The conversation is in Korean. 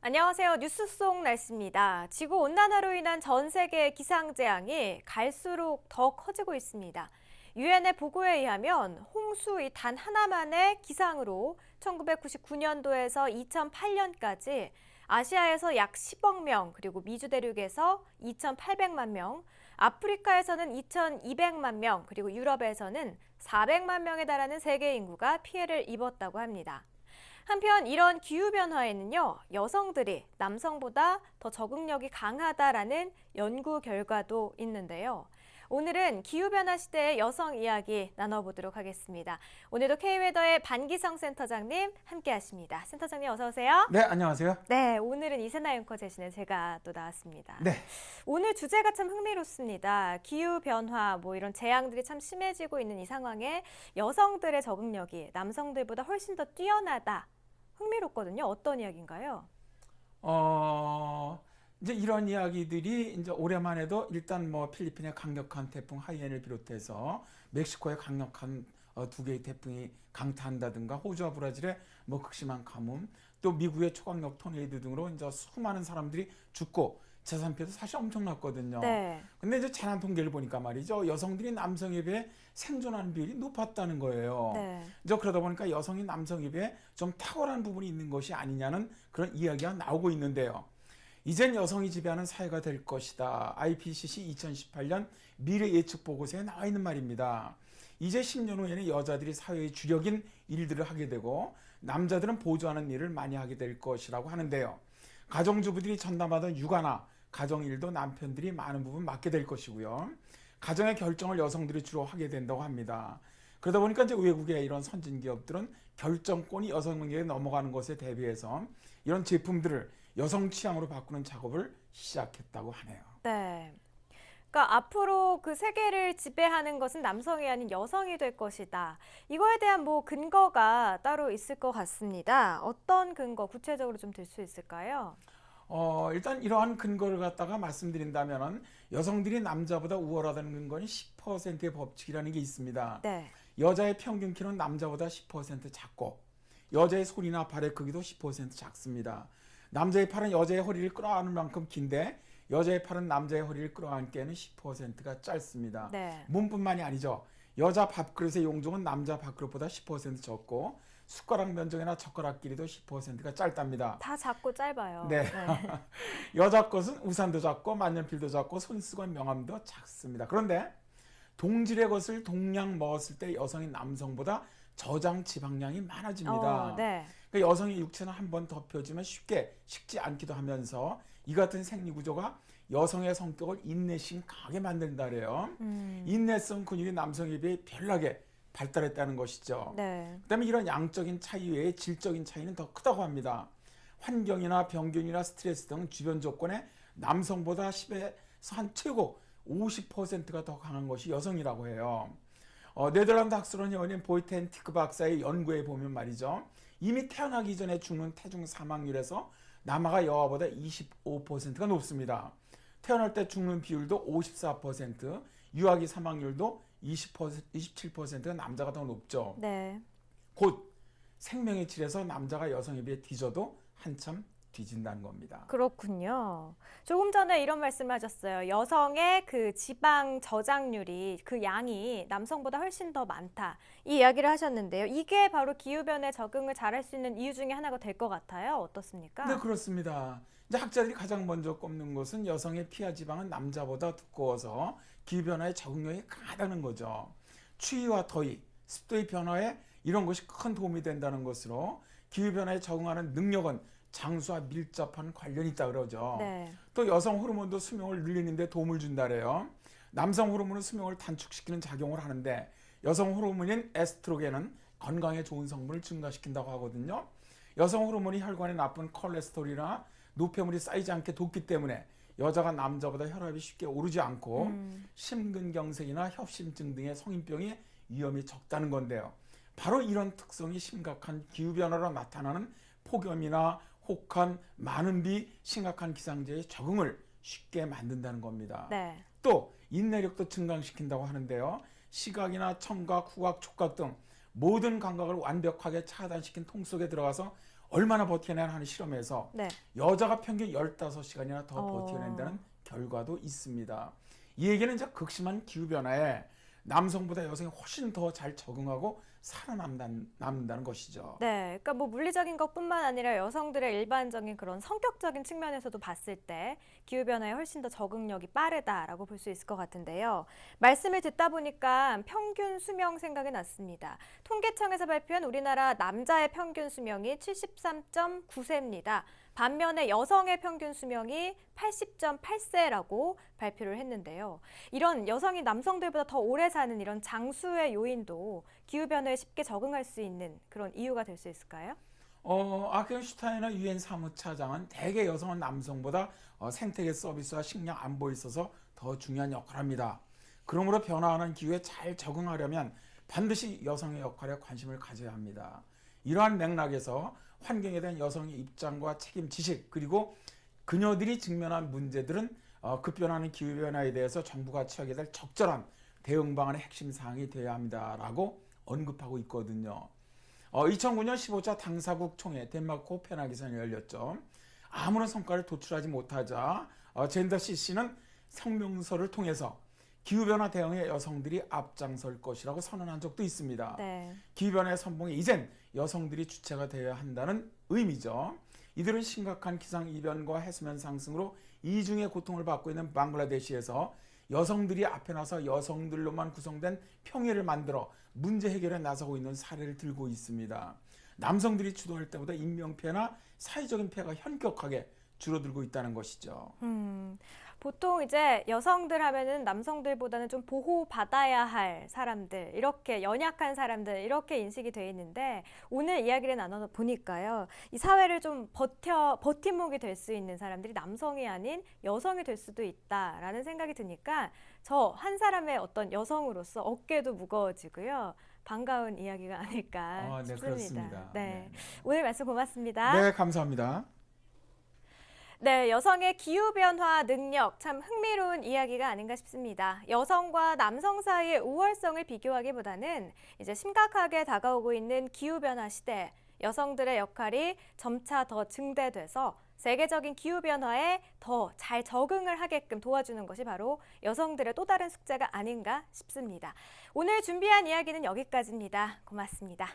안녕하세요. 뉴스 속 날씨입니다. 지구온난화로 인한 전 세계 기상재앙이 갈수록 더 커지고 있습니다. 유엔의 보고에 의하면 홍수 단 하나만의 기상으로 1999년도에서 2008년까지 아시아에서 약 10억 명, 그리고 미주 대륙에서 2,800만 명, 아프리카에서는 2,200만 명, 그리고 유럽에서는 400만 명에 달하는 세계 인구가 피해를 입었다고 합니다. 한편 이런 기후변화에는요, 여성들이 남성보다 더 적응력이 강하다라는 연구 결과도 있는데요. 오늘은 기후변화 시대의 여성 이야기 나눠보도록 하겠습니다. 오늘도 K웨더의 반기성 센터장님 함께 하십니다. 센터장님 어서 오세요. 네, 안녕하세요. 네, 오늘은 이세나 앵커 대신에 제가 또 나왔습니다. 네. 오늘 주제가 참 흥미롭습니다. 기후변화, 이런 재앙들이 참 심해지고 있는 이 상황에 여성들의 적응력이 남성들보다 훨씬 더 뛰어나다. 흥미롭거든요. 어떤 이야기인가요? 이제 이런 이야기들이 이제 올해만 해도 일단 필리핀의 강력한 태풍 하이엔을 비롯해서 멕시코의 강력한 두 개의 태풍이 강타한다든가 호주와 브라질의 극심한 가뭄, 또 미국의 초강력 토네이도 등으로 이제 수많은 사람들이 죽고 재산 피해도 사실 엄청났거든요. 네. 근데 이제 재난 통계를 보니까 말이죠. 여성들이 남성에 비해 생존하는 비율이 높았다는 거예요. 네. 이제 그러다 보니까 여성이 남성에 비해 좀 탁월한 부분이 있는 것이 아니냐는 그런 이야기가 나오고 있는데요. 이젠 여성이 지배하는 사회가 될 것이다. IPCC 2018년 미래 예측 보고서에 나와 있는 말입니다. 이제 10년 후에는 여자들이 사회의 주력인 일들을 하게 되고 남자들은 보조하는 일을 많이 하게 될 것이라고 하는데요. 가정주부들이 전담하던 육아나 가정일도 남편들이 많은 부분 맡게 될 것이고요. 가정의 결정을 여성들이 주로 하게 된다고 합니다. 그러다 보니까 이제 외국의 이런 선진 기업들은 결정권이 여성에게 넘어가는 것에 대비해서 이런 제품들을 여성 취향으로 바꾸는 작업을 시작했다고 하네요. 네. 그러니까 앞으로 그 세계를 지배하는 것은 남성이 아닌 여성이 될 것이다. 이거에 대한 근거가 따로 있을 것 같습니다. 어떤 근거 구체적으로 좀 들 수 있을까요? 일단 이러한 근거를 갖다가 말씀드린다면은 여성들이 남자보다 우월하다는 근거는 10%의 법칙이라는 게 있습니다. 네. 여자의 평균 키는 남자보다 10% 작고 여자의 손이나 발의 크기도 10% 작습니다. 남자의 팔은 여자의 허리를 끌어안을 만큼 긴데 여자의 팔은 남자의 허리를 끌어안기에는 10%가 짧습니다. 네. 몸뿐만이 아니죠. 여자 밥그릇의 용종은 남자 밥그릇보다 10% 적고 숟가락 면적이나 젓가락 길이도 10%가 짧답니다. 다 작고 짧아요. 네. 여자 것은 우산도 작고 만년필도 작고 손수건 명함도 작습니다. 그런데 동질의 것을 동량 먹었을 때 여성이 남성보다 저장 지방량이 많아집니다. 네. 그러니까 여성의 육체는 한번 덮여지면 쉽게 식지 않기도 하면서 이 같은 생리 구조가 여성의 성격을 인내심 강하게 만든다 그래요. 인내성 근육이 남성에 비해 별나게 발달했다는 것이죠. 네. 그다음에 이런 양적인 차이 외에 질적인 차이는 더 크다고 합니다. 환경이나 병균이나 스트레스 등 주변 조건에 남성보다 10에서 한 최고 50%가 더 강한 것이 여성이라고 해요. 네덜란드 학술원 회원인 보이텐 티크 박사의 연구에 보면 말이죠. 이미 태어나기 전에 죽는 태중 사망률에서 남아가 여아보다 25%가 높습니다. 태어날 때 죽는 비율도 54%, 유아기 사망률도 27%가 남자가 더 높죠. 네. 곧 생명의 질에서 남자가 여성에 비해 뒤져도 한참 뒤진다는 겁니다. 그렇군요. 조금 전에 이런 말씀하셨어요. 여성의 그 지방 저장률이 그 양이 남성보다 훨씬 더 많다. 이 이야기를 하셨는데요. 이게 바로 기후변화에 적응을 잘할 수 있는 이유 중에 하나가 될 것 같아요. 어떻습니까? 네, 그렇습니다. 이제 학자들이 가장 먼저 꼽는 것은 여성의 피하 지방은 남자보다 두꺼워서 기후변화에 적응력이 강하다는 거죠. 추위와 더위, 습도의 변화에 이런 것이 큰 도움이 된다는 것으로 기후변화에 적응하는 능력은 장수와 밀접한 관련이 있다 그러죠. 네. 또 여성 호르몬도 수명을 늘리는 데 도움을 준다 그래요. 남성 호르몬은 수명을 단축시키는 작용을 하는데 여성 호르몬인 에스트로겐은 건강에 좋은 성분을 증가시킨다고 하거든요. 여성 호르몬이 혈관에 나쁜 콜레스테롤이나 노폐물이 쌓이지 않게 돕기 때문에 여자가 남자보다 혈압이 쉽게 오르지 않고 심근경색이나 협심증 등의 성인병의 위험이 적다는 건데요. 바로 이런 특성이 심각한 기후변화로 나타나는 폭염이나 혹한 많은 비 심각한 기상제에 적응을 쉽게 만든다는 겁니다. 네. 또 인내력도 증강시킨다고 하는데요. 시각이나 청각, 후각, 촉각 등 모든 감각을 완벽하게 차단시킨 통 속에 들어가서 얼마나 버텨내나 하는 실험에서 네. 여자가 평균 15시간이나 더 어. 버텨낸다는 결과도 있습니다. 이 얘기는 이제 극심한 기후변화에 남성보다 여성이 훨씬 더 잘 적응하고 살아남는다는 것이죠. 네, 그러니까 뭐 물리적인 것뿐만 아니라 여성들의 일반적인 그런 성격적인 측면에서도 봤을 때 기후변화에 훨씬 더 적응력이 빠르다라고 볼 수 있을 것 같은데요. 말씀을 듣다 보니까 평균 수명 생각이 났습니다. 통계청에서 발표한 우리나라 남자의 평균 수명이 73.9세입니다. 반면에 여성의 평균 수명이 80.8세라고 발표를 했는데요. 이런 여성이 남성들보다 더 오래 사는 이런 장수의 요인도 기후변화에 쉽게 적응할 수 있는 그런 이유가 될 수 있을까요? 아켄 슈타이너 유엔 사무차장은 대개 여성은 남성보다 생태계 서비스와 식량 안보에 있어서 더 중요한 역할을 합니다. 그러므로 변화하는 기후에 잘 적응하려면 반드시 여성의 역할에 관심을 가져야 합니다. 이러한 맥락에서 환경에 대한 여성의 입장과 책임 지식 그리고 그녀들이 직면한 문제들은 급변하는 기후변화에 대해서 정부가 취하게 될 적절한 대응 방안의 핵심 사항이 되어야 합니다라고 언급하고 있거든요. 2009년 15차 당사국 총회 덴마크 코펜하겐에서 열렸죠. 아무런 성과를 도출하지 못하자 젠더 CC는 성명서를 통해서 기후변화 대응에 여성들이 앞장설 것이라고 선언한 적도 있습니다. 네. 기후변화의 선봉에 이젠 여성들이 주체가 되어야 한다는 의미죠. 이들은 심각한 기상이변과 해수면 상승으로 이중의 고통을 받고 있는 방글라데시에서 여성들이 앞에 나서 여성들로만 구성된 평의를 만들어 문제 해결에 나서고 있는 사례를 들고 있습니다. 남성들이 주도할 때보다 인명피해나 사회적인 피해가 현격하게 줄어들고 있다는 것이죠. 보통 이제 여성들 하면은 남성들보다는 좀 보호받아야 할 사람들, 이렇게 연약한 사람들, 이렇게 인식이 돼 있는데 오늘 이야기를 나눠 보니까요. 이 사회를 좀 버팀목이 될 수 있는 사람들이 남성이 아닌 여성이 될 수도 있다라는 생각이 드니까 저 한 사람의 어떤 여성으로서 어깨도 무거워지고요. 반가운 이야기가 아닐까 네, 싶습니다. 그렇습니다. 네. 오늘 말씀 고맙습니다. 네, 감사합니다. 네, 여성의 기후변화 능력, 참 흥미로운 이야기가 아닌가 싶습니다. 여성과 남성 사이의 우월성을 비교하기보다는 이제 심각하게 다가오고 있는 기후변화 시대, 여성들의 역할이 점차 더 증대돼서 세계적인 기후변화에 더 잘 적응을 하게끔 도와주는 것이 바로 여성들의 또 다른 숙제가 아닌가 싶습니다. 오늘 준비한 이야기는 여기까지입니다. 고맙습니다.